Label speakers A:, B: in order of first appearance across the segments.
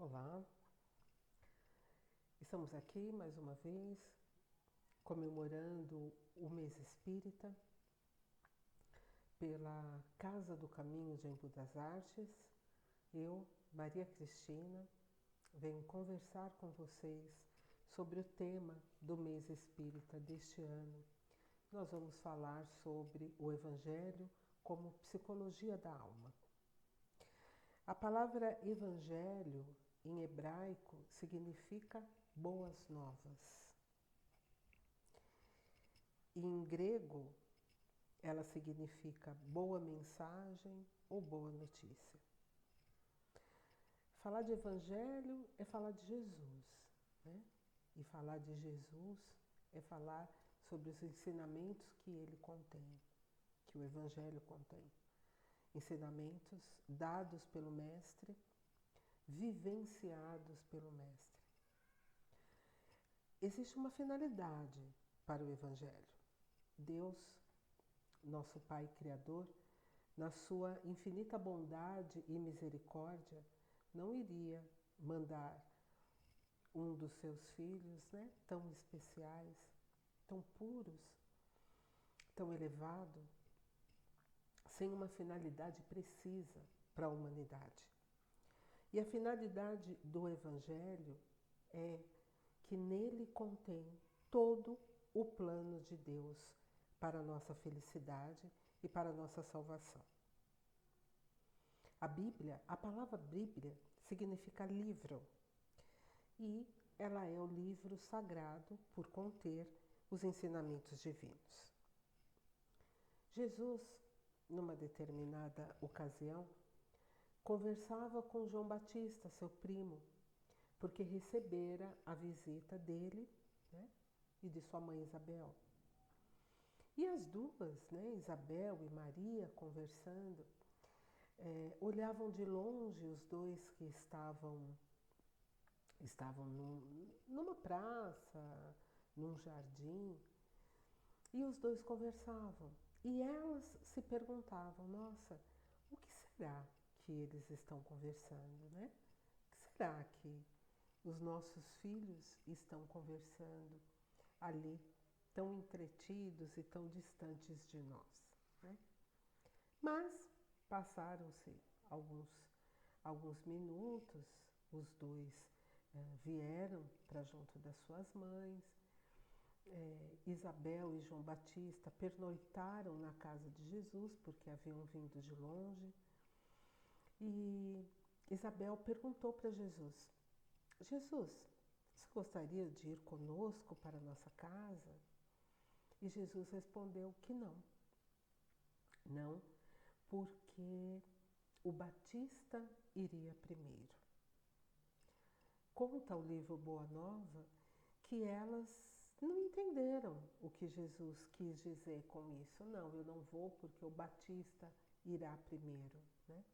A: Olá, estamos aqui mais uma vez comemorando o mês espírita pela Casa do Caminho de Embu das Artes. Eu, Maria Cristina, venho conversar com vocês sobre o tema do mês espírita deste ano. Nós vamos falar sobre o Evangelho como psicologia da alma. A palavra Evangelho em hebraico significa boas novas. Em grego, ela significa boa mensagem ou boa notícia. Falar de Evangelho é falar de Jesus, né? E falar de Jesus é falar sobre os ensinamentos que ele contém, que o Evangelho contém. Ensinamentos dados pelo Mestre, vivenciados pelo Mestre. Existe uma finalidade para o Evangelho. Deus, nosso Pai Criador, na sua infinita bondade e misericórdia, não iria mandar um dos seus filhos, né, tão especiais, tão puros, tão elevado, sem uma finalidade precisa para a humanidade. E a finalidade do Evangelho é que nele contém todo o plano de Deus para a nossa felicidade e para a nossa salvação. A Bíblia, a palavra Bíblia significa livro e ela é o livro sagrado por conter os ensinamentos divinos. Jesus, numa determinada ocasião, conversava com João Batista, seu primo, porque recebera a visita dele, né, e de sua mãe Isabel. E as duas, né, Isabel e Maria, conversando, olhavam de longe os dois que estavam numa praça, num jardim, e os dois conversavam. E elas se perguntavam, nossa, o que será que eles estão conversando, né? O que será que os nossos filhos estão conversando ali, tão entretidos e tão distantes de nós, né? Mas passaram-se alguns minutos, os dois vieram para junto das suas mães. Isabel e João Batista pernoitaram na casa de Jesus, porque haviam vindo de longe. E Isabel perguntou para Jesus, Jesus, você gostaria de ir conosco para a nossa casa? E Jesus respondeu que não. Não, porque o Batista iria primeiro. Conta o livro Boa Nova que elas não entenderam o que Jesus quis dizer com isso. Não, eu não vou porque o Batista irá primeiro, né?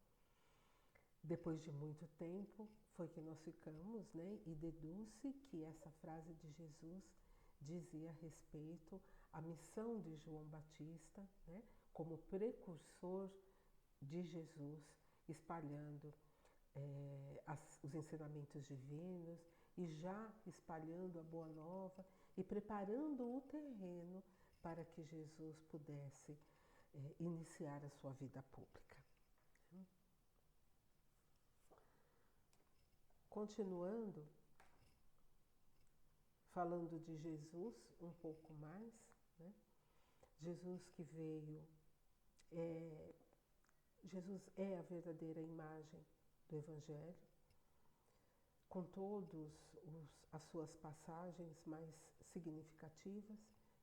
A: Depois de muito tempo foi que nós ficamos, né? E deduz-se que essa frase de Jesus dizia a respeito à missão de João Batista, né? Como precursor de Jesus, espalhando os ensinamentos divinos e já espalhando a Boa Nova e preparando o terreno para que Jesus pudesse iniciar a sua vida pública. Continuando, falando de Jesus um pouco mais, né? Jesus que veio, Jesus é a verdadeira imagem do Evangelho, com todas as suas passagens mais significativas,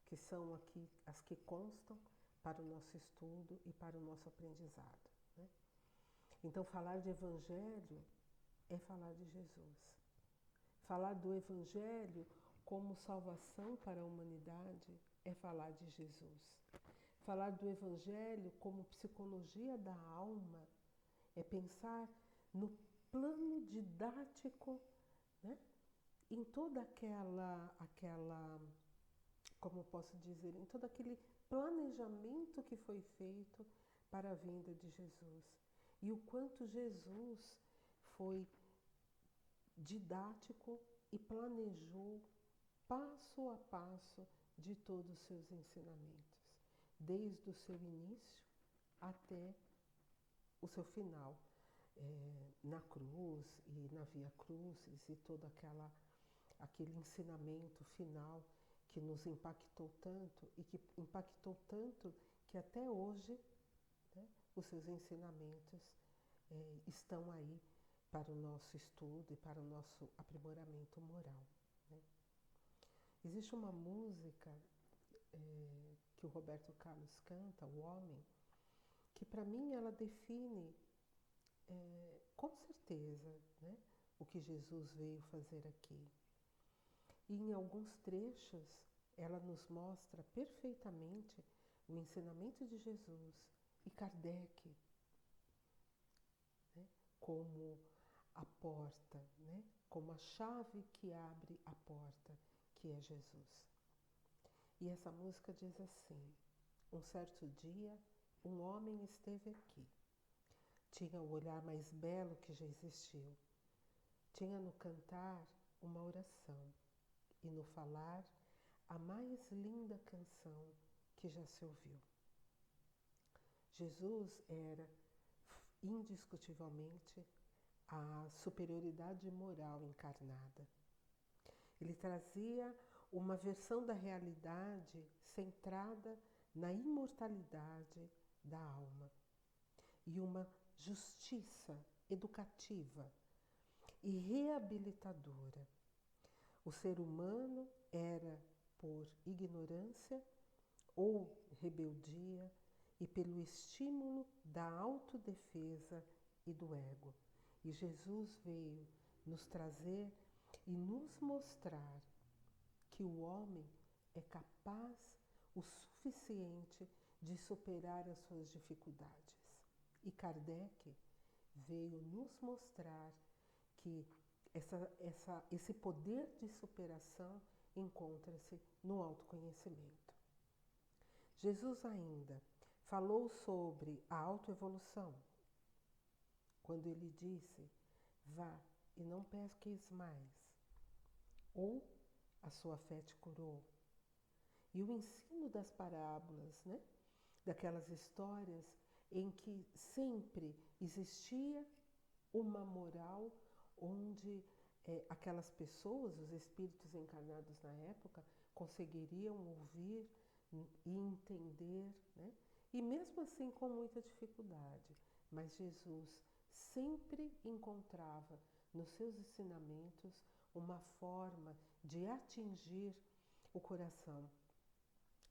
A: que são aqui as que constam para o nosso estudo e para o nosso aprendizado, né? Então, falar de Evangelho é falar de Jesus. Falar do Evangelho como salvação para a humanidade é falar de Jesus. Falar do Evangelho como psicologia da alma é pensar no plano didático, né? Em toda como posso dizer, em todo aquele planejamento que foi feito para a vinda de Jesus. E o quanto Jesus foi didático e planejou passo a passo de todos os seus ensinamentos, desde o seu início até o seu final, na cruz e na Via Crucis e todo aquele ensinamento final que nos impactou tanto e que impactou tanto que até hoje, né, os seus ensinamentos estão aí para o nosso estudo e para o nosso aprimoramento moral, né? Existe uma música que o Roberto Carlos canta, O Homem, que para mim ela define com certeza, né, o que Jesus veio fazer aqui. E em alguns trechos ela nos mostra perfeitamente o ensinamento de Jesus e Kardec, né, como a porta, né, como a chave que abre a porta, que é Jesus. E essa música diz assim: um certo dia, um homem esteve aqui. Tinha o olhar mais belo que já existiu. Tinha no cantar uma oração e no falar a mais linda canção que já se ouviu. Jesus era indiscutivelmente a superioridade moral encarnada. Ele trazia uma versão da realidade centrada na imortalidade da alma e uma justiça educativa e reabilitadora. O ser humano era, por ignorância ou rebeldia, e pelo estímulo da autodefesa e do ego. E Jesus veio nos trazer e nos mostrar que o homem é capaz o suficiente de superar as suas dificuldades. E Kardec veio nos mostrar que esse poder de superação encontra-se no autoconhecimento. Jesus ainda falou sobre a autoevolução, quando ele disse: vá e não pesqueis mais, ou a sua fé te curou. E o ensino das parábolas, né? Daquelas histórias em que sempre existia uma moral onde aquelas pessoas, os espíritos encarnados na época, conseguiriam ouvir e entender, né? E mesmo assim com muita dificuldade. Mas Jesus sempre encontrava nos seus ensinamentos uma forma de atingir o coração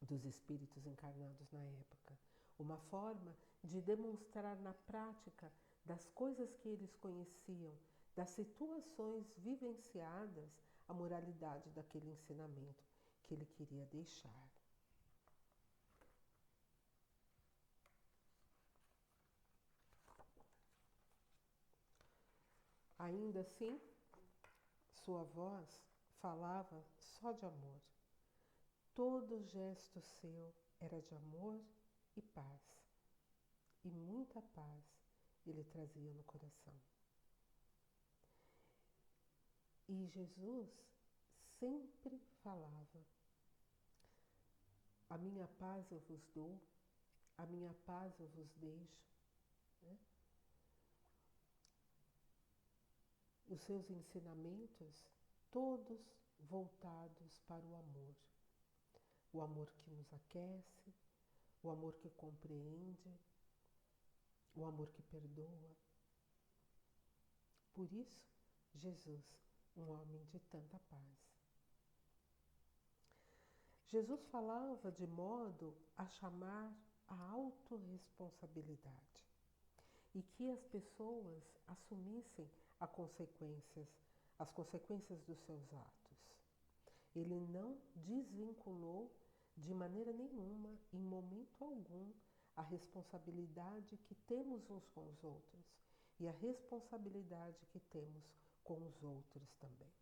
A: dos espíritos encarnados na época. Uma forma de demonstrar na prática das coisas que eles conheciam, das situações vivenciadas, a moralidade daquele ensinamento que ele queria deixar. Ainda assim, sua voz falava só de amor. Todo gesto seu era de amor e paz. E muita paz ele trazia no coração. E Jesus sempre falava: a minha paz eu vos dou, a minha paz eu vos deixo, né? Os seus ensinamentos, todos voltados para o amor. O amor que nos aquece, o amor que compreende, o amor que perdoa. Por isso, Jesus, um homem de tanta paz. Jesus falava de modo a chamar a autorresponsabilidade e que as pessoas assumissem as consequências dos seus atos. Ele não desvinculou de maneira nenhuma, em momento algum, a responsabilidade que temos uns com os outros e a responsabilidade que temos com os outros também.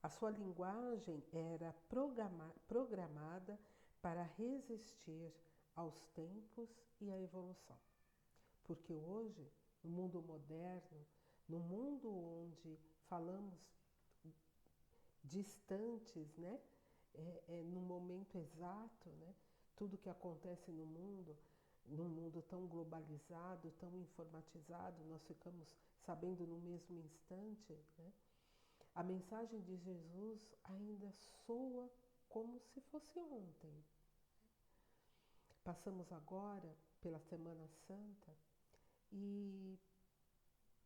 A: A sua linguagem era programada para resistir aos tempos e à evolução. Porque hoje, no mundo moderno, No mundo onde falamos distantes, né? No momento exato, né? Tudo que acontece no mundo, num mundo tão globalizado, tão informatizado, nós ficamos sabendo no mesmo instante, né? A mensagem de Jesus ainda soa como se fosse ontem. Passamos agora pela Semana Santa e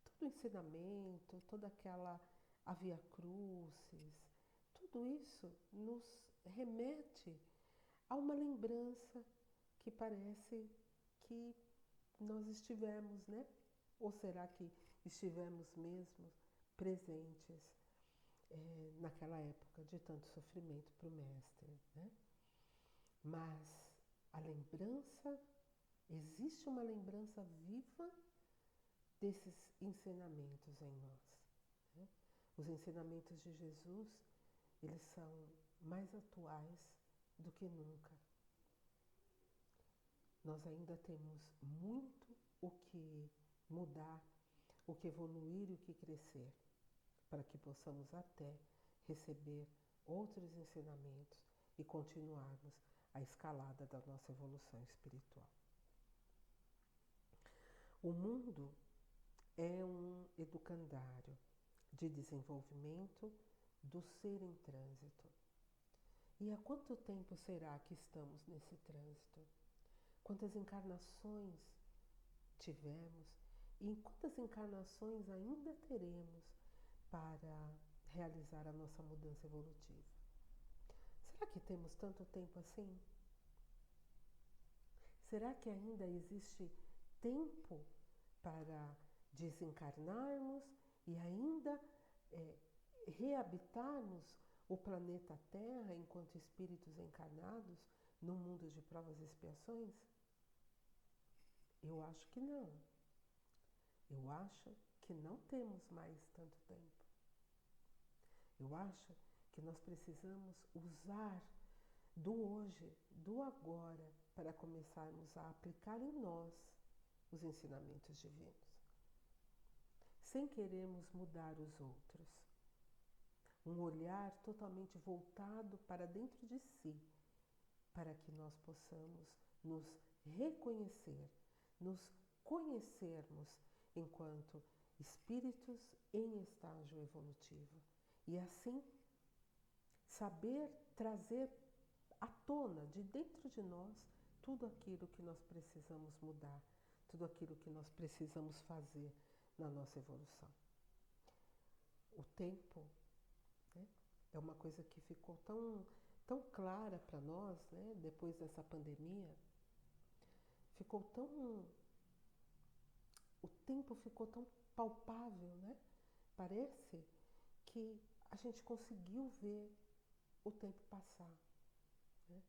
A: todo o ensinamento, toda aquela Via Crucis, tudo isso nos remete a uma lembrança que parece que nós estivemos, né? Ou será que estivemos mesmo presentes naquela época de tanto sofrimento para o Mestre, né? Mas a lembrança, existe uma lembrança viva desses ensinamentos em nós, né? Os ensinamentos de Jesus, eles são mais atuais do que nunca. Nós ainda temos muito o que mudar, o que evoluir e o que crescer, para que possamos até receber outros ensinamentos e continuarmos a escalada da nossa evolução espiritual. O mundo é um educandário de desenvolvimento do ser em trânsito. E há quanto tempo será que estamos nesse trânsito? Quantas encarnações tivemos e em quantas encarnações ainda teremos para realizar a nossa mudança evolutiva? Será que temos tanto tempo assim? Será que ainda existe tempo para desencarnarmos e ainda reabitarmos o planeta Terra enquanto espíritos encarnados num mundo de provas e expiações? Eu acho que não. Eu acho que não temos mais tanto tempo. Eu acho que nós precisamos usar do hoje, do agora, para começarmos a aplicar em nós os ensinamentos divinos, sem querermos mudar os outros. Um olhar totalmente voltado para dentro de si, para que nós possamos nos reconhecer, nos conhecermos enquanto espíritos em estágio evolutivo. E assim, saber trazer à tona, de dentro de nós, tudo aquilo que nós precisamos mudar, tudo aquilo que nós precisamos fazer na nossa evolução. O tempo, né, é uma coisa que ficou tão clara para nós, né, depois dessa pandemia. O tempo ficou tão palpável, né? Parece que a gente conseguiu ver o tempo passar, né?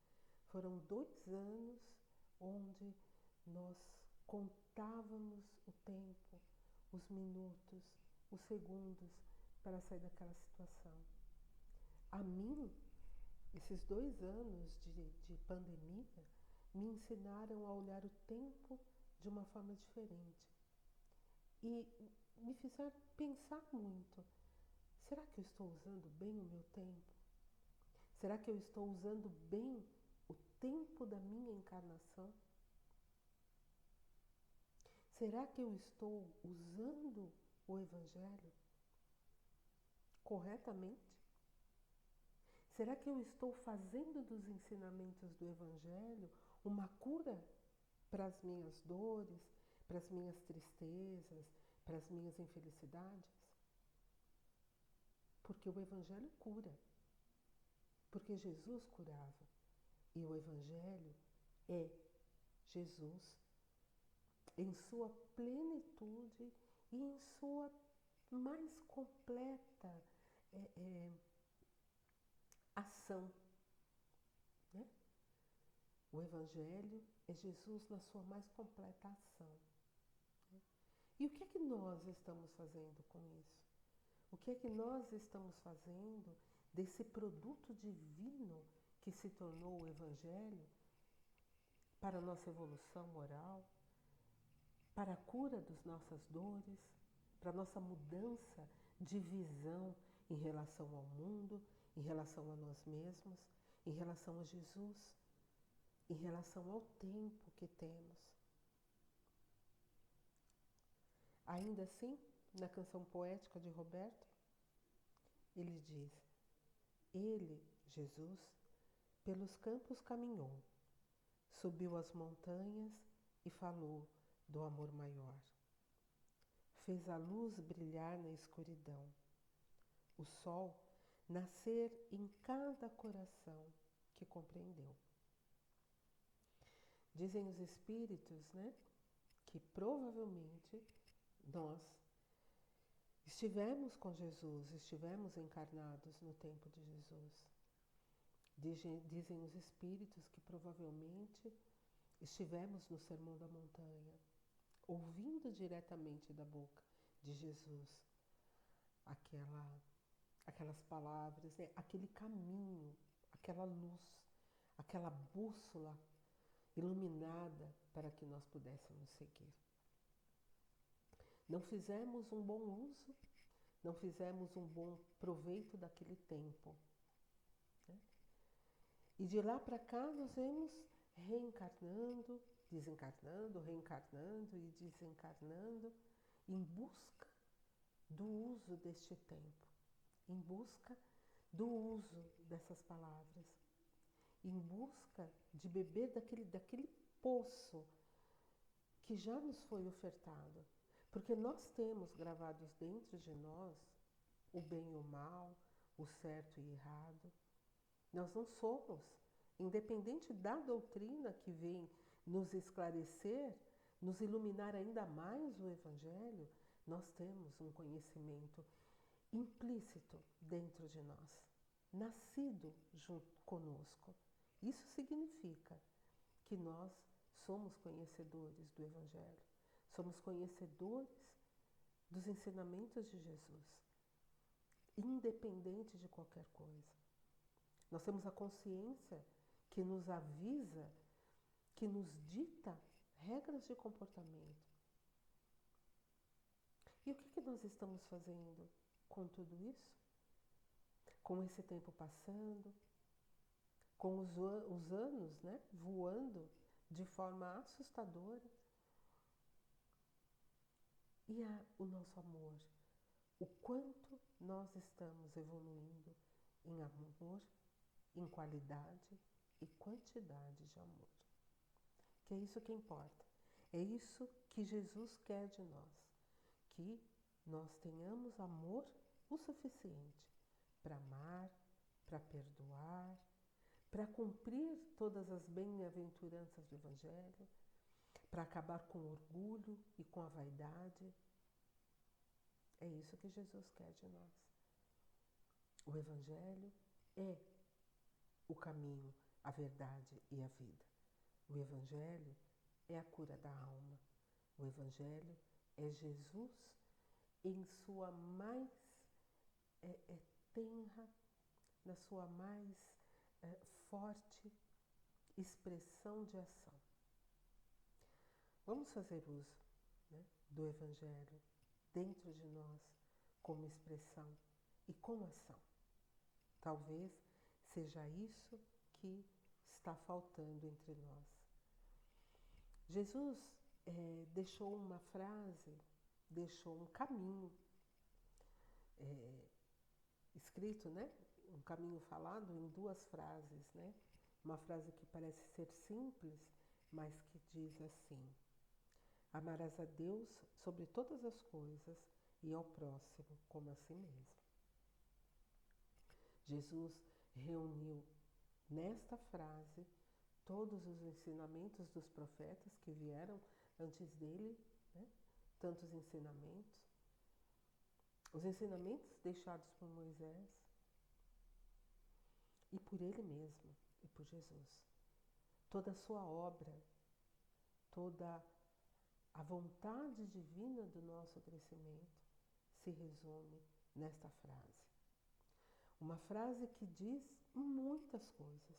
A: Foram 2 anos onde nós contávamos o tempo, os minutos, os segundos para sair daquela situação. A mim, esses 2 anos de pandemia me ensinaram a olhar o tempo de uma forma diferente. E me fizeram pensar muito. Será que eu estou usando bem o meu tempo? Será que eu estou usando bem o tempo da minha encarnação? Será que eu estou usando o Evangelho corretamente? Será que eu estou fazendo dos ensinamentos do Evangelho uma cura para as minhas dores, para as minhas tristezas, para as minhas infelicidades? Porque o Evangelho cura. Porque Jesus curava. E o Evangelho é Jesus em sua plenitude e em sua mais completa ação, né? O Evangelho é Jesus na sua mais completa ação, né? E o que é que nós estamos fazendo com isso? O que é que nós estamos fazendo desse produto divino que se tornou o Evangelho para a nossa evolução moral, para a cura das nossas dores, para a nossa mudança de visão em relação ao mundo, em relação a nós mesmos, em relação a Jesus, em relação ao tempo que temos. Ainda assim, na canção poética de Roberto, ele diz: ele, Jesus, pelos campos caminhou, subiu as montanhas e falou do amor maior. Fez a luz brilhar na escuridão, o sol nascer em cada coração que compreendeu. Dizem os espíritos, né, que provavelmente nós estivemos com Jesus, estivemos encarnados no tempo de Jesus. Dizem os espíritos que provavelmente estivemos no Sermão da Montanha, ouvindo diretamente da boca de Jesus aquelas palavras, né? Aquele caminho, aquela luz, aquela bússola iluminada para que nós pudéssemos seguir. Não fizemos um bom uso, não fizemos um bom proveito daquele tempo, né? E de lá para cá nós vemos reencarnando, desencarnando, reencarnando e desencarnando em busca do uso deste tempo, em busca do uso dessas palavras, em busca de beber daquele poço que já nos foi ofertado. Porque nós temos gravados dentro de nós o bem e o mal, o certo e errado. Nós não somos, independente da doutrina que vem nos esclarecer, nos iluminar ainda mais o Evangelho, nós temos um conhecimento implícito dentro de nós, nascido junto conosco. Isso significa que nós somos conhecedores do Evangelho, somos conhecedores dos ensinamentos de Jesus, independente de qualquer coisa. Nós temos a consciência que nos avisa, que nos dita regras de comportamento. E o que nós estamos fazendo com tudo isso? Com esse tempo passando, com os anos, né, voando de forma assustadora. E o nosso amor, o quanto nós estamos evoluindo em amor, em qualidade e quantidade de amor. Que é isso que importa. É isso que Jesus quer de nós. Que nós tenhamos amor o suficiente para amar, para perdoar, para cumprir todas as bem-aventuranças do Evangelho, para acabar com o orgulho e com a vaidade. É isso que Jesus quer de nós. O Evangelho é o caminho, a verdade e a vida. O Evangelho é a cura da alma. O Evangelho é Jesus em sua mais tenra, na sua mais forte expressão de ação. Vamos fazer uso, né, do Evangelho dentro de nós como expressão e com ação. Talvez seja isso que está faltando entre nós. Jesus deixou uma frase, deixou um caminho escrito, né? Um caminho falado em duas frases, né? Uma frase que parece ser simples, mas que diz assim: amarás a Deus sobre todas as coisas e ao próximo como a si mesmo. Jesus reuniu nesta frase todos os ensinamentos dos profetas que vieram antes dele, né? Tantos ensinamentos. Os ensinamentos deixados por Moisés e por ele mesmo e por Jesus. Toda a sua obra, toda a vontade divina do nosso crescimento se resume nesta frase. Uma frase que diz muitas coisas.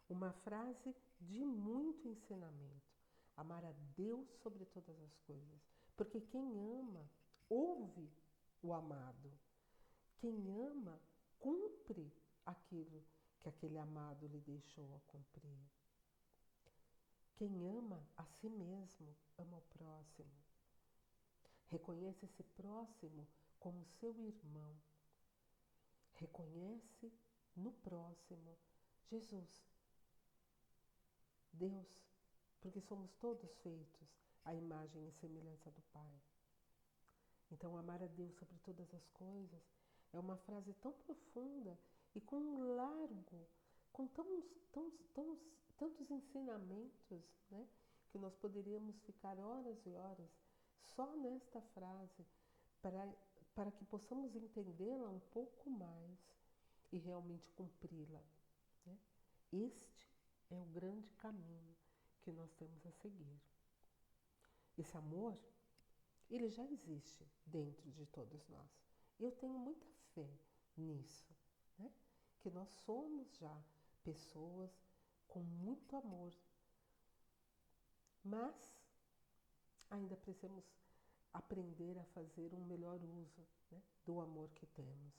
A: Uma frase de muito ensinamento. Amar a Deus sobre todas as coisas. Porque quem ama, ouve o amado. Quem ama, cumpre aquilo que aquele amado lhe deixou a cumprir. Quem ama a si mesmo, ama o próximo. Reconhece esse próximo como seu irmão. Reconhece no próximo Jesus, Deus, porque somos todos feitos à imagem e semelhança do Pai. Então, amar a Deus sobre todas as coisas é uma frase tão profunda e com um largo, com tantos ensinamentos, né, que nós poderíamos ficar horas e horas só nesta frase para que possamos entendê-la um pouco mais e realmente cumpri-la, né? Este é o grande caminho que nós temos a seguir. Esse amor, ele já existe dentro de todos nós. Eu tenho muita fé nisso, né? Que nós somos já pessoas com muito amor, mas ainda precisamos aprender a fazer um melhor uso, né, do amor que temos,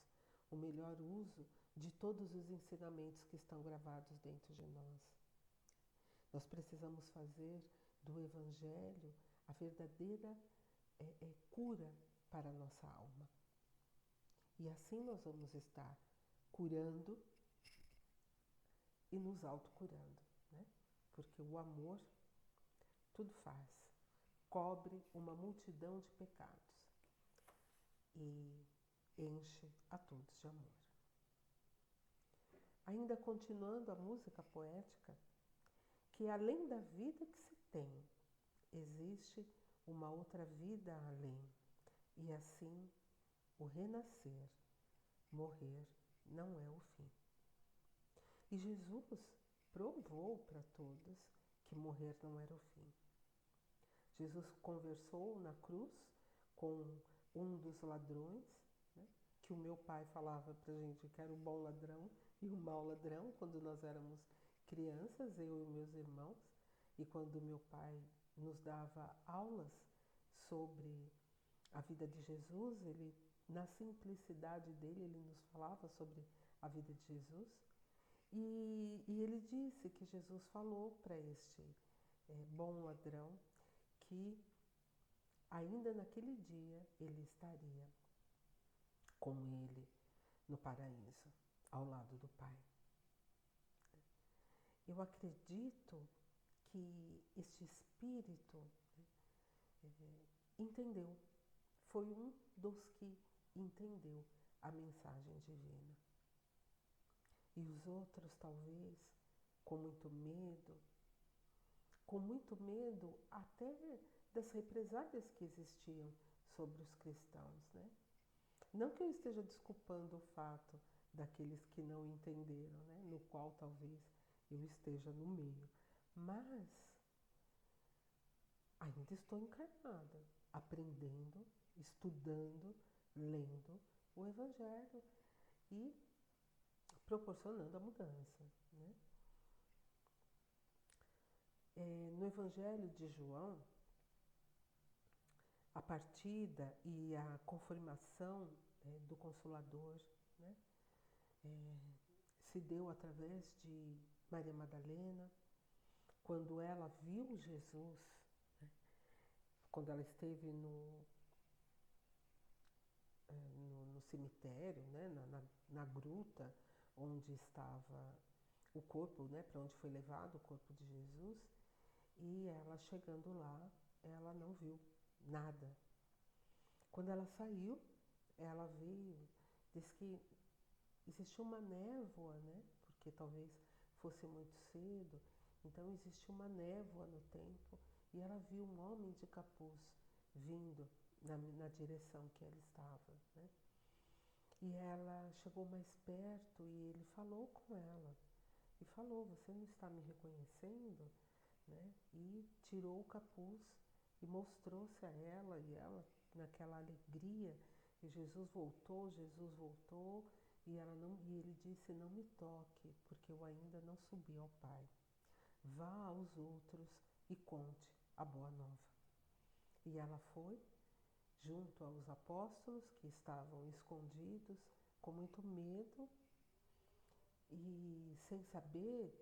A: o melhor uso de todos os ensinamentos que estão gravados dentro de nós. Nós precisamos fazer do Evangelho a verdadeira cura para a nossa alma. E assim nós vamos estar curando e nos autocurando, né? Porque o amor tudo faz, cobre uma multidão de pecados e enche a todos de amor. Ainda continuando a música poética, que além da vida que se tem, existe uma outra vida além, e assim o renascer, morrer, não é o fim. E Jesus provou para todos que morrer não era o fim. Jesus conversou na cruz com um dos ladrões, né, que o meu pai falava para a gente que era o bom ladrão e o mau ladrão quando nós éramos crianças, eu e meus irmãos, e quando meu pai nos dava aulas sobre a vida de Jesus, ele, na simplicidade dele, ele nos falava sobre a vida de Jesus. E ele disse que Jesus falou para este bom ladrão que ainda naquele dia ele estaria com ele no paraíso, ao lado do Pai. Eu acredito que este espírito, né, entendeu, foi um dos que entendeu a mensagem divina. E os outros, talvez, com muito medo até das represálias que existiam sobre os cristãos, né? Não que eu esteja desculpando o fato daqueles que não entenderam, né? No qual talvez eu esteja no meio, mas ainda estou encarnada, aprendendo, estudando, lendo o Evangelho e proporcionando a mudança, né? No Evangelho de João, a partida e a confirmação do Consolador, né, se deu através de Maria Madalena, quando ela viu Jesus, né, quando ela esteve no cemitério, né, na gruta onde estava o corpo, né, para onde foi levado o corpo de Jesus, e ela chegando lá, ela não viu nada. Quando ela saiu, ela veio, disse que existia uma névoa, né, porque talvez fosse muito cedo, então existia uma névoa no tempo, e ela viu um homem de capuz vindo na direção que ela estava, né? E ela chegou mais perto e ele falou com ela. E falou, você não está me reconhecendo? Né? E tirou o capuz e mostrou-se a ela. E ela, naquela alegria, e Jesus voltou, e ele disse, não me toque, porque eu ainda não subi ao Pai. Vá aos outros e conte a boa nova. E ela foi junto aos apóstolos que estavam escondidos, com muito medo e sem saber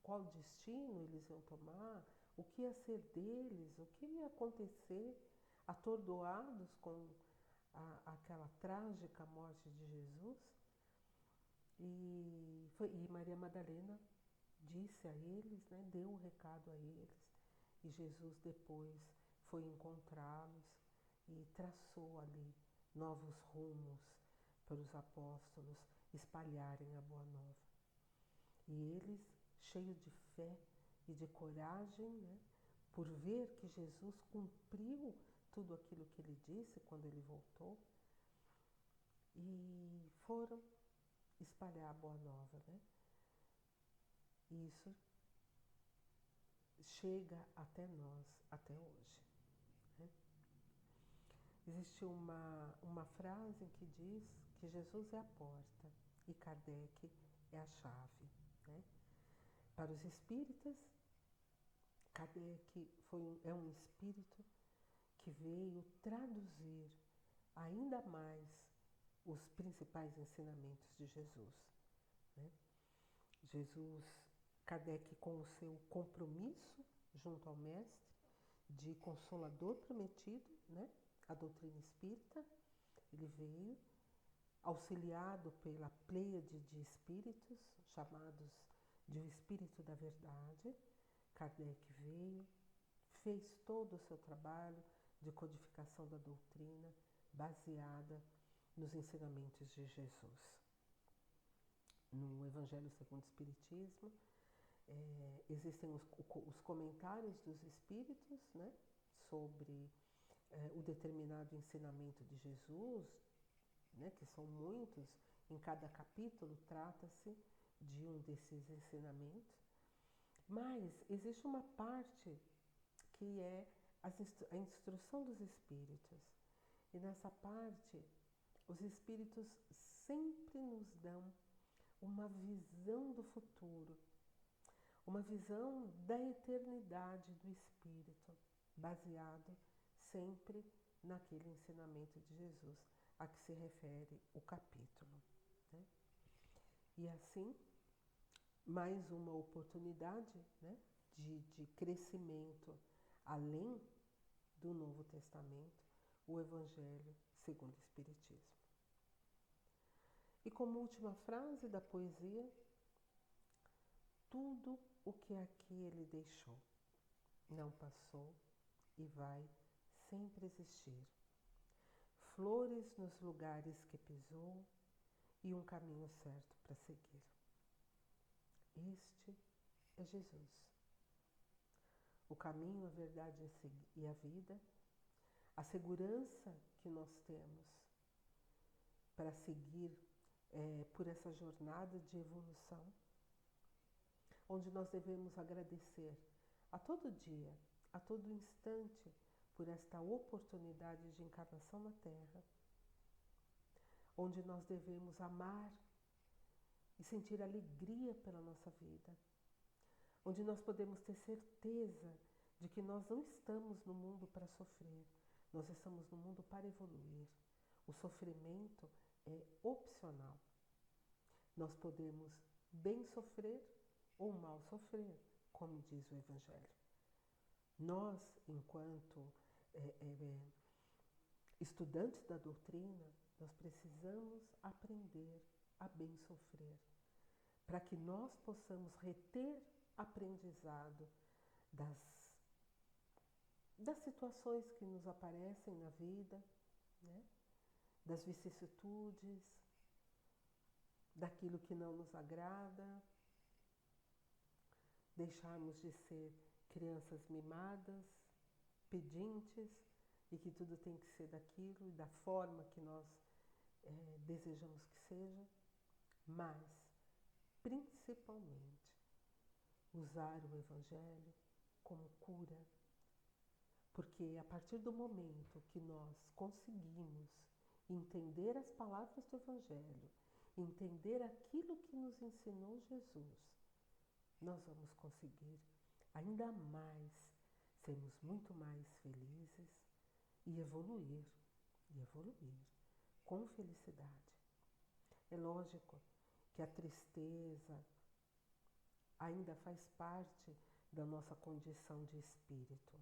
A: qual destino eles iam tomar, o que ia ser deles, o que ia acontecer, atordoados com aquela trágica morte de Jesus. E Maria Madalena disse a eles, né, deu o recado a eles, e Jesus depois foi encontrá-los e traçou ali novos rumos para os apóstolos espalharem a Boa Nova. E eles, cheios de fé e de coragem, né, por ver que Jesus cumpriu tudo aquilo que ele disse quando ele voltou, e foram espalhar a Boa Nova, né? E isso chega até nós, até hoje, né? Existe uma frase que diz que Jesus é a porta e Kardec é a chave, né? Para os espíritas, Kardec é um espírito que veio traduzir ainda mais os principais ensinamentos de Jesus, né? Kardec, com o seu compromisso junto ao Mestre de Consolador prometido, né, a doutrina espírita, ele veio auxiliado pela pleiade de espíritos, chamados de o Espírito da Verdade. Kardec veio, fez todo o seu trabalho de codificação da doutrina baseada nos ensinamentos de Jesus. No Evangelho segundo o Espiritismo, existem os comentários dos espíritos, né, sobre o determinado ensinamento de Jesus, né, que são muitos, em cada capítulo trata-se de um desses ensinamentos, mas existe uma parte que é a instrução dos espíritos, e nessa parte os espíritos sempre nos dão uma visão do futuro, uma visão da eternidade do espírito, baseado sempre naquele ensinamento de Jesus a que se refere o capítulo, né? E assim, mais uma oportunidade, né, de crescimento além do Novo Testamento, o Evangelho segundo o Espiritismo. E como última frase da poesia, tudo o que aqui ele deixou não passou e vai sempre existir. Flores nos lugares que pisou e um caminho certo para seguir. Este é Jesus. O caminho, a verdade e a vida, a segurança que nós temos para seguir por essa jornada de evolução, onde nós devemos agradecer a todo dia, a todo instante, por esta oportunidade de encarnação na Terra, onde nós devemos amar e sentir alegria pela nossa vida, onde nós podemos ter certeza de que nós não estamos no mundo para sofrer, nós estamos no mundo para evoluir. O sofrimento é opcional. Nós podemos bem sofrer ou mal sofrer, como diz o Evangelho. Nós, enquanto estudantes da doutrina, nós precisamos aprender a bem sofrer, para que nós possamos reter aprendizado das situações que nos aparecem na vida, né? Das vicissitudes, daquilo que não nos agrada, deixarmos de ser crianças mimadas, pedintes, e que tudo tem que ser daquilo e da forma que nós desejamos que seja, mas, principalmente, usar o Evangelho como cura, porque a partir do momento que nós conseguimos entender as palavras do Evangelho, entender aquilo que nos ensinou Jesus, nós vamos conseguir ainda mais sermos muito mais felizes e evoluir e evoluir com felicidade. É lógico que a tristeza ainda faz parte da nossa condição de espírito,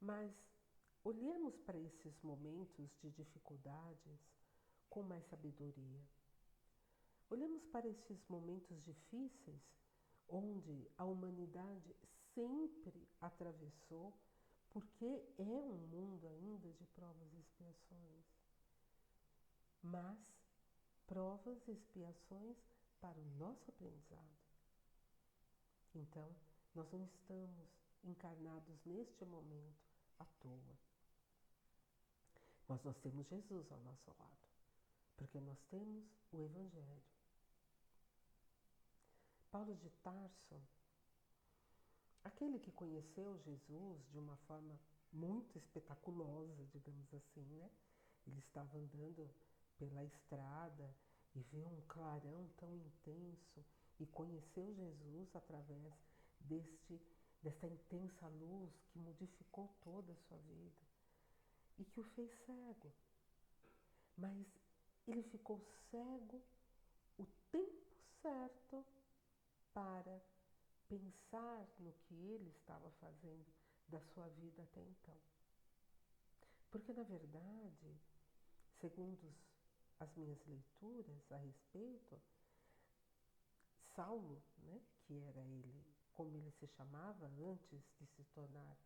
A: mas olhemos para esses momentos de dificuldades com mais sabedoria. Olhemos para esses momentos difíceis onde a humanidade sempre atravessou, porque é um mundo ainda de provas e expiações. Mas provas e expiações para o nosso aprendizado. Então, nós não estamos encarnados neste momento à toa. Mas nós temos Jesus ao nosso lado, porque nós temos o Evangelho. Paulo de Tarso, aquele que conheceu Jesus de uma forma muito espetaculosa, digamos assim, né? Ele estava andando pela estrada e viu um clarão tão intenso e conheceu Jesus através desta intensa luz que modificou toda a sua vida e que o fez cego. Mas ele ficou cego o tempo certo para pensar no que ele estava fazendo da sua vida até então. Porque, na verdade, segundo as minhas leituras a respeito, Saulo, né, que era ele, como ele se chamava antes de se tornar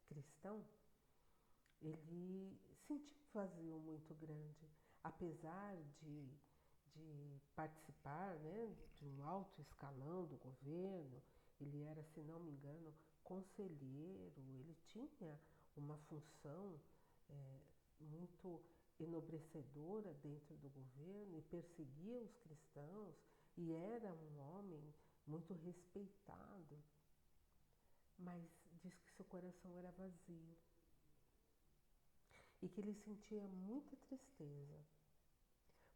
A: cristão, ele sentiu um vazio muito grande, apesar de participar, né, de um alto escalão do governo. Ele era, se não me engano, conselheiro, ele tinha uma função muito enobrecedora dentro do governo e perseguia os cristãos e era um homem muito respeitado, mas diz que seu coração era vazio e que ele sentia muita tristeza,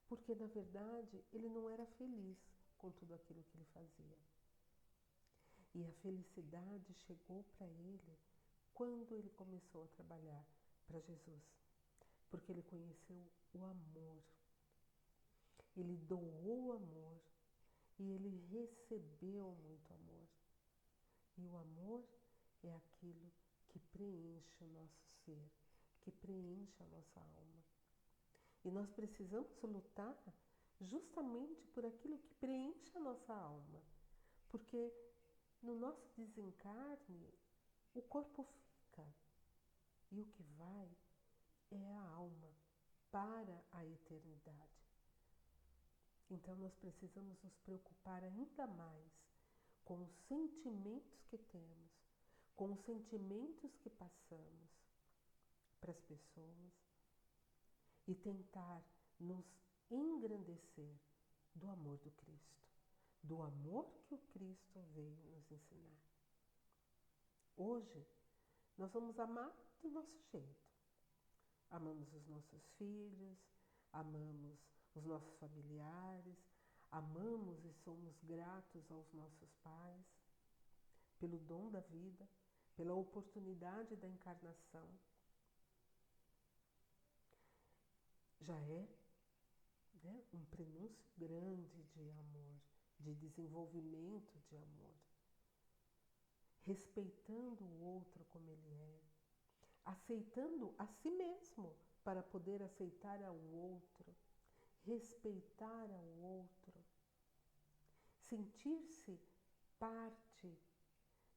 A: porque na verdade ele não era feliz com tudo aquilo que ele fazia. E a felicidade chegou para ele quando ele começou a trabalhar para Jesus, porque ele conheceu o amor, ele doou amor e ele recebeu muito amor. E o amor é aquilo que preenche o nosso ser, que preenche a nossa alma. E nós precisamos lutar justamente por aquilo que preenche a nossa alma, porque no nosso desencarne o corpo fica e o que vai é a alma para a eternidade. Então nós precisamos nos preocupar ainda mais com os sentimentos que temos, com os sentimentos que passamos para as pessoas e tentar nos engrandecer do amor do Cristo, do amor que o Cristo veio nos ensinar. Hoje, nós vamos amar do nosso jeito. Amamos os nossos filhos, amamos os nossos familiares, amamos e somos gratos aos nossos pais pelo dom da vida, pela oportunidade da encarnação. Já é, né, um prenúncio grande de amor, de desenvolvimento de amor. Respeitando o outro como ele é, aceitando a si mesmo para poder aceitar ao outro, respeitar ao outro, sentir-se parte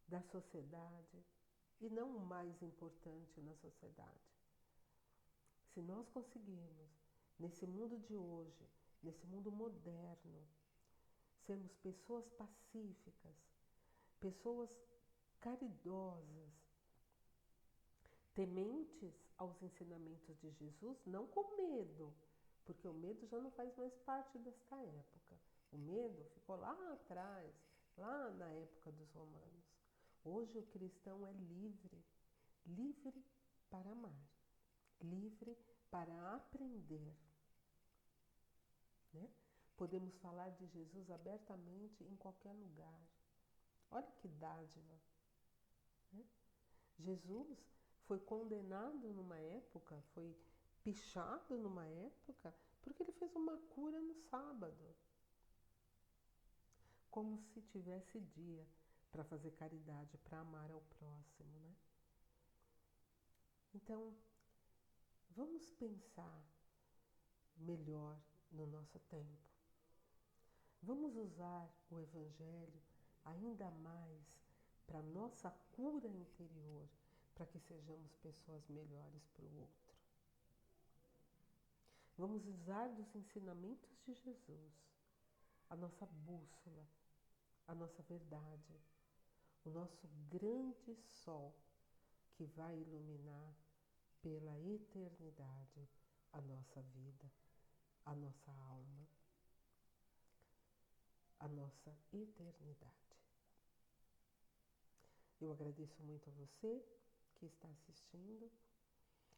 A: da sociedade e não o mais importante na sociedade. Se nós conseguirmos, nesse mundo de hoje, nesse mundo moderno, sermos pessoas pacíficas, pessoas caridosas, tementes aos ensinamentos de Jesus, não com medo, porque o medo já não faz mais parte desta época. O medo ficou lá atrás, lá na época dos romanos. Hoje o cristão é livre, livre para amar, livre para aprender. Né? Podemos falar de Jesus abertamente em qualquer lugar. Olha que dádiva. Né? Jesus foi condenado numa época, foi pichado numa época porque ele fez uma cura no sábado. Como se tivesse dia para fazer caridade, para amar ao próximo, né? Então, vamos pensar melhor no nosso tempo. Vamos usar o Evangelho ainda mais para nossa cura interior, para que sejamos pessoas melhores para o outro. Vamos usar dos ensinamentos de Jesus, a nossa bússola, a nossa verdade, o nosso grande sol que vai iluminar pela eternidade a nossa vida, a nossa alma, a nossa eternidade. Eu agradeço muito a você que está assistindo.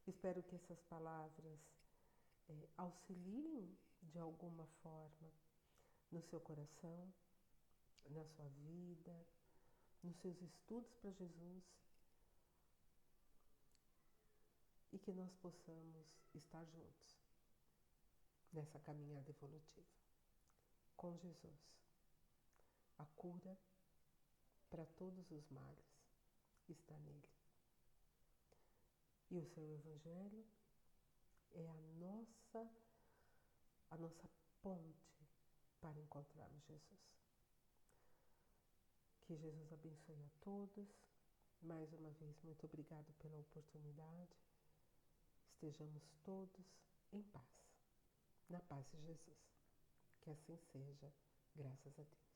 A: Espero que essas palavras auxiliem de alguma forma no seu coração, na sua vida, nos seus estudos para Jesus, e que nós possamos estar juntos nessa caminhada evolutiva com Jesus. A cura para todos os males está nele. E o seu Evangelho é a nossa ponte para encontrarmos Jesus. Que Jesus abençoe a todos. Mais uma vez, muito obrigado pela oportunidade. Estejamos todos em paz, na paz de Jesus. Que assim seja, graças a Deus.